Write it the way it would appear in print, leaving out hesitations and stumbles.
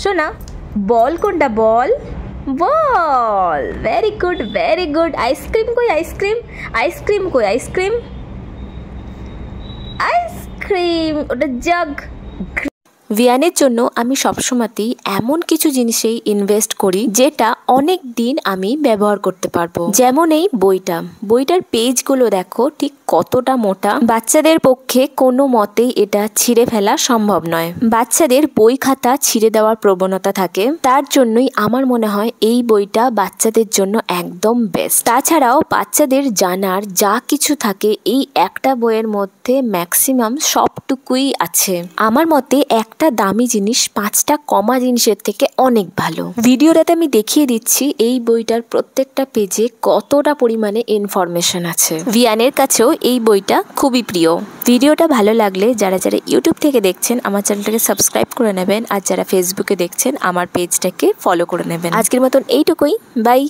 শোনা, বল কোনটা? বল, বল। Very good, very good. Ice cream কই? আইসক্রিম, আইসক্রিম কই? আইসক্রিম, আইসক্রিম, ওটা জাগ। ভিয়ানের জন্য আমি সবসময়তেই এমন কিছু জিনিসেই ইনভেস্ট করি যেটা অনেক দিন আমি ব্যবহার করতে পারবো। যেমন এই বইটার পেজগুলো দেখো ঠিক কতটা মোটা। বাচ্চাদের পক্ষে কোনো মতেই এটা ছিঁড়ে ফেলা সম্ভব নয়। বাচ্চাদের বই খাতা ছিঁড়ে দেওয়ার প্রবণতা থাকে, তার জন্যই আমার মনে হয় এই বইটা বাচ্চাদের জন্য একদম বেস্ট। তাছাড়াও বাচ্চাদের জানার যা কিছু থাকে এই একটা বইয়ের মধ্যে ম্যাক্সিমাম সবটুকুই আছে। আমার মতে একটা দামি জিনিস 5টা কমা জিনিসের থেকে অনেক ভালো। ভিডিওটাতে আমি দেখিয়ে দিচ্ছি এই বইটার প্রত্যেকটা পেজে কতটা পরিমাণে ইনফরমেশন আছে। ভিয়ানের কাছেও এই বইটা খুবই প্রিয়। ভিডিওটা ভালো লাগলে যারা যারা ইউটিউব থেকে দেখছেন আমার চ্যানেলটাকে সাবস্ক্রাইব করে নেবেন, আর যারা ফেসবুকে দেখছেন আমার পেজটাকে ফলো করে নেবেন। আজকের মতন এইটুকুই, বাই।